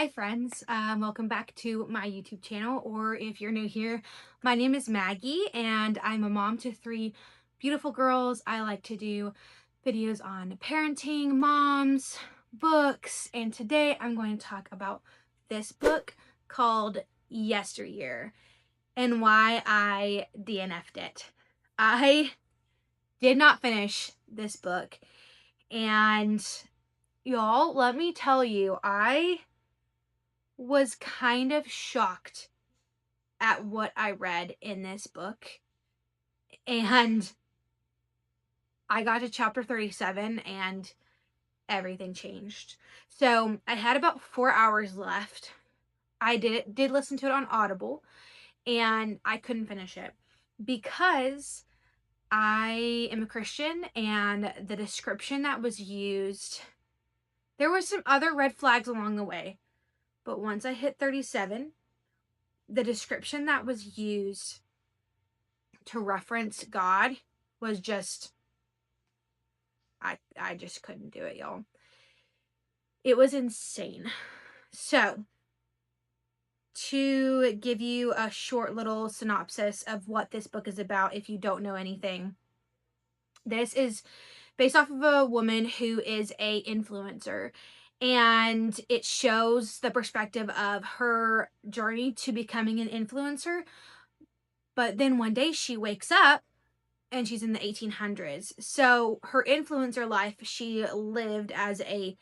Hi friends, welcome back to my YouTube channel, or if you're new here, my name is Maggie and I'm a mom to three beautiful girls. I like to do videos on parenting, moms, books, and today I'm going to talk about this book called Yesteryear and why I DNF'd it. I did not finish this book, and y'all, let me tell you, I was kind of shocked at what I read in this book. And I got to chapter 37 and everything changed. So I had about 4 hours left. I did listen to it on Audible, and I couldn't finish it because I am a Christian, and the description that was used, there were some other red flags along the way. But once I hit 37, the description that was used to reference God was just, I just couldn't do it, y'all. It was insane. So, to give you a short little synopsis of what this book is about, if you don't know anything, this is based off of a woman who is a influencer, and it shows the perspective of her journey to becoming an influencer. But then one day she wakes up and she's in the 1800s. So her influencer life, she lived as a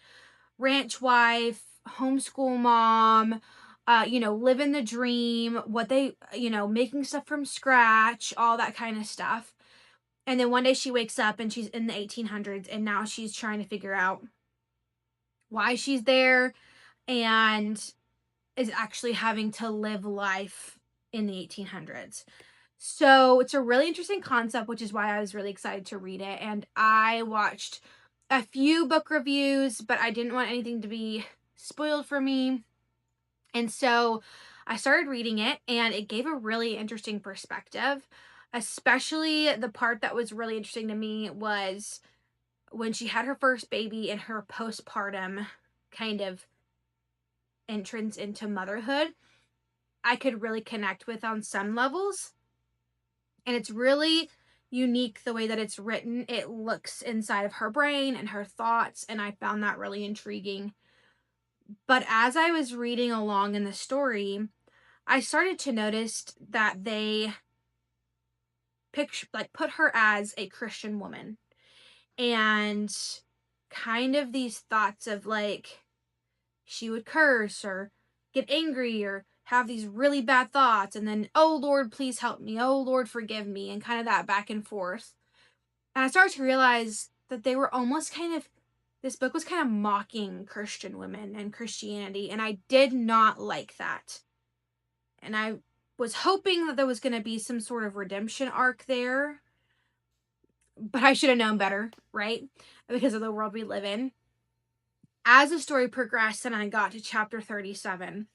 ranch wife, homeschool mom, living the dream, making stuff from scratch, all that kind of stuff. And then one day she wakes up and she's in the 1800s, and now she's trying to figure out why she's there and is actually having to live life in the 1800s. So it's a really interesting concept, which is why I was really excited to read it. And I watched a few book reviews, but I didn't want anything to be spoiled for me. And so I started reading it, and it gave a really interesting perspective. Especially the part that was really interesting to me was when she had her first baby and her postpartum kind of entrance into motherhood. I could really connect with on some levels. And it's really unique the way that it's written. It looks inside of her brain and her thoughts, and I found that really intriguing. But as I was reading along in the story, I started to notice that they put her as a Christian woman, and kind of these thoughts of like she would curse or get angry or have these really bad thoughts, and then, oh Lord, please help me, oh Lord, forgive me, and kind of that back and forth. And I started to realize that they were almost this book was kind of mocking Christian women and Christianity, and I did not like that. And I was hoping that there was going to be some sort of redemption arc there, but I should have known better, right? Because of the world we live in. As the story progressed and I got to chapter 37,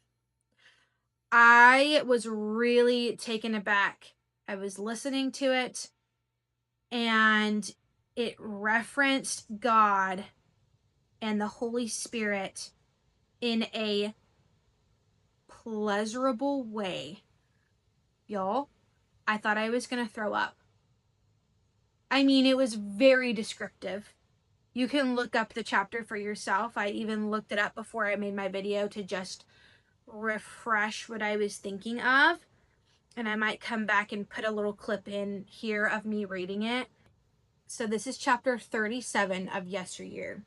I was really taken aback. I was listening to it, and it referenced God and the Holy Spirit in a pleasurable way. Y'all, I thought I was going to throw up. I mean, it was very descriptive. You can look up the chapter for yourself. I even looked it up before I made my video to just refresh what I was thinking of. And I might come back and put a little clip in here of me reading it. So this is chapter 37 of Yesteryear.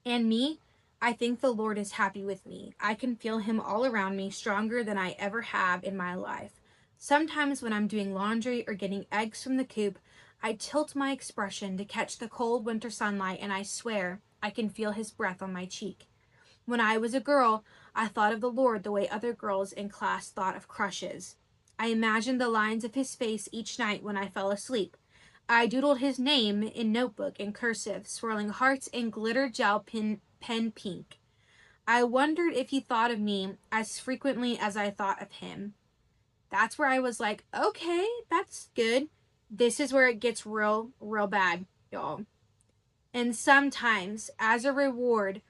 And me, I think the Lord is happy with me. I can feel him all around me, stronger than I ever have in my life. Sometimes when I'm doing laundry or getting eggs from the coop, I tilt my expression to catch the cold winter sunlight, and I swear I can feel his breath on my cheek. When I was a girl, I thought of the Lord the way other girls in class thought of crushes. I imagined the lines of his face each night when I fell asleep. I doodled his name in notebook in cursive, swirling hearts in glitter gel pen pink. I wondered if he thought of me as frequently as I thought of him. That's where I was like, okay, that's good. This is where it gets real bad, y'all. And sometimes, as a reward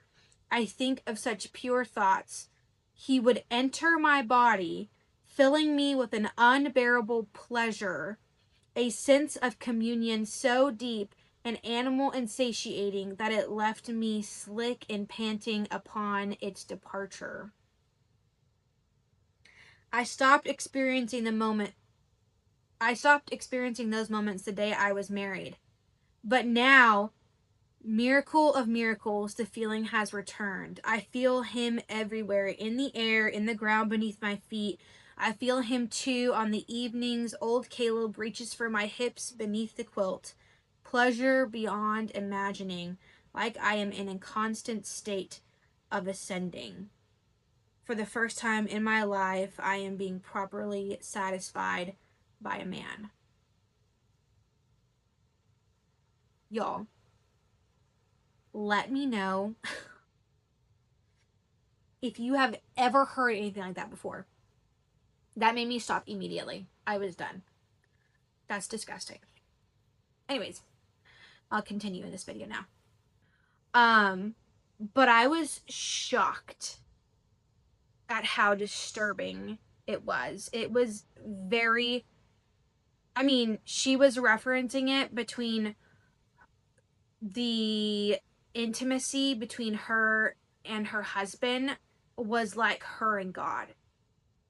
I think of such pure thoughts. He would enter my body, filling me with an unbearable pleasure, a sense of communion so deep and animal and satiating that it left me slick and panting upon its departure. I stopped experiencing the moment. I stopped experiencing those moments the day I was married. But now, miracle of miracles, the feeling has returned. I feel him everywhere, in the air, in the ground beneath my feet. I feel him too on the evenings old Caleb reaches for my hips beneath the quilt. Pleasure beyond imagining, like I am in a constant state of ascending. For the first time in my life, I am being properly satisfied by a man. Y'all, let me know if you have ever heard anything like that before. That made me stop immediately. I was done. That's disgusting. Anyways, I'll continue in this video now. But I was shocked at how disturbing it was. It was very, I mean, she was referencing it between the intimacy between her and her husband was like her and God,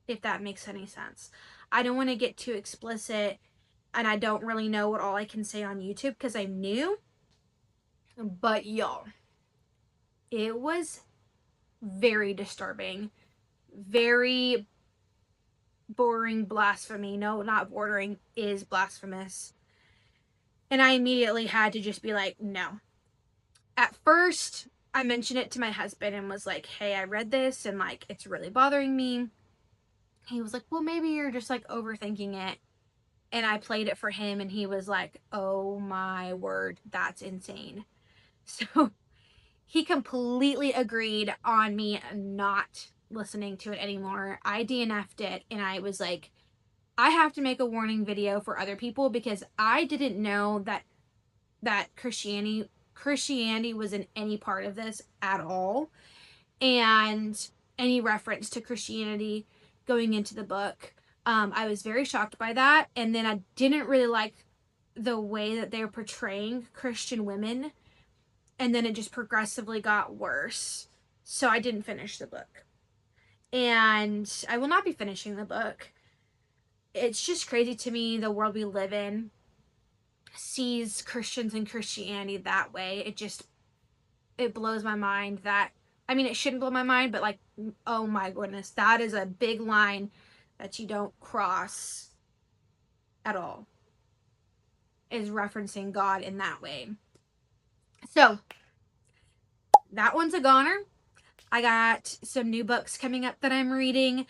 if that makes any sense. I don't want to get too explicit, and I don't really know what all I can say on YouTube because I'm new. But y'all, it was very disturbing, very bordering blasphemy. No, not bordering, is blasphemous. And I immediately had to just be like, no. At first, I mentioned it to my husband and was like, hey, I read this and like it's really bothering me. He was like, well, maybe you're just like overthinking it. And I played it for him and he was like, oh my word, that's insane. So he completely agreed on me not listening to it anymore. I DNF'd it and I was like, I have to make a warning video for other people because I didn't know that Christianity was in any part of this at all, and any reference to Christianity going into the book. I was very shocked by that, and then I didn't really like the way that they were portraying Christian women, and then it just progressively got worse. So I didn't finish the book, and I will not be finishing the book. It's just crazy to me the world we live in sees Christians and Christianity that way. It blows my mind that, I mean, it shouldn't blow my mind, but like, oh my goodness, that is a big line that you don't cross at all, is referencing God in that way. So that one's a goner. I got some new books coming up that I'm reading.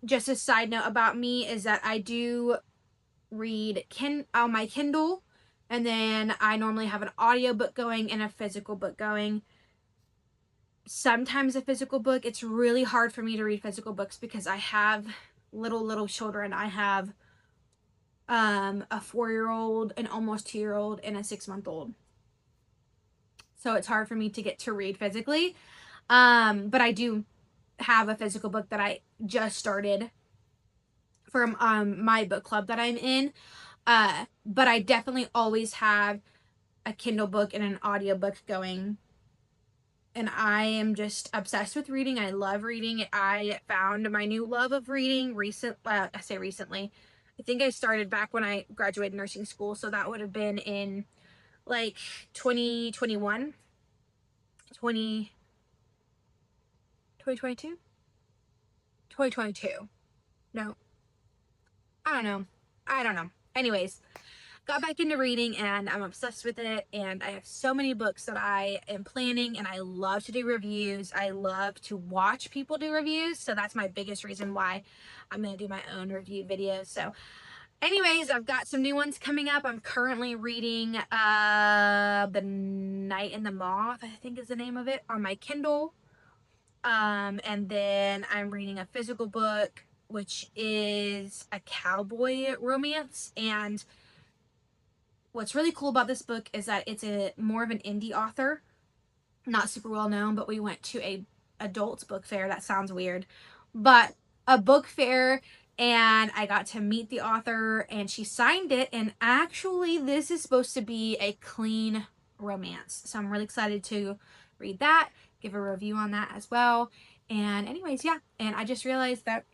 Just a side note about me is that I do read on my Kindle, and then I normally have an audiobook going and a physical book going. Sometimes a physical book, it's really hard for me to read physical books because I have little children. I have a 4-year-old, an almost 2-year-old, and a 6-month-old. So it's hard for me to get to read physically. But I do have a physical book that I just started from my book club that I'm in. But I definitely always have a Kindle book and an audiobook going. And I am just obsessed with reading. I love reading. I found my new love of reading I say recently. I think I started back when I graduated nursing school. So that would have been in like 2021, 2022? 2022. No. I don't know. Anyways, got back into reading and I'm obsessed with it, and I have so many books that I am planning, and I love to do reviews. I love to watch people do reviews, so that's my biggest reason why I'm going to do my own review videos. So anyways, I've got some new ones coming up. I'm currently reading The Night and the Moth, I think is the name of it, on my Kindle. And then I'm reading a physical book, which is a cowboy romance. And what's really cool about this book is that it's more of an indie author. not super well known, but we went to a adults book fair. That sounds weird, but a book fair, and I got to meet the author and she signed it. And actually, this is supposed to be a clean romance. So I'm really excited to read that, give a review on that as well. And anyways, yeah. And I just realized that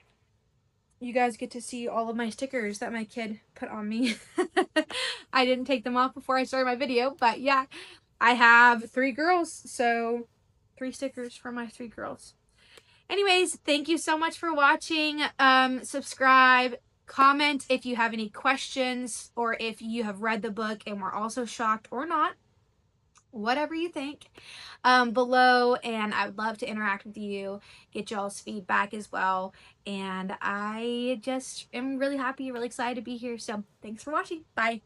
you guys get to see all of my stickers that my kid put on me. I didn't take them off before I started my video, but yeah, I have 3 girls, so 3 stickers for my 3 girls. Anyways, thank you so much for watching. Subscribe, comment if you have any questions, or if you have read the book and were also shocked or not, whatever you think, below. And I would love to interact with you, get y'all's feedback as well. And I just am really happy, really excited to be here. So thanks for watching. Bye.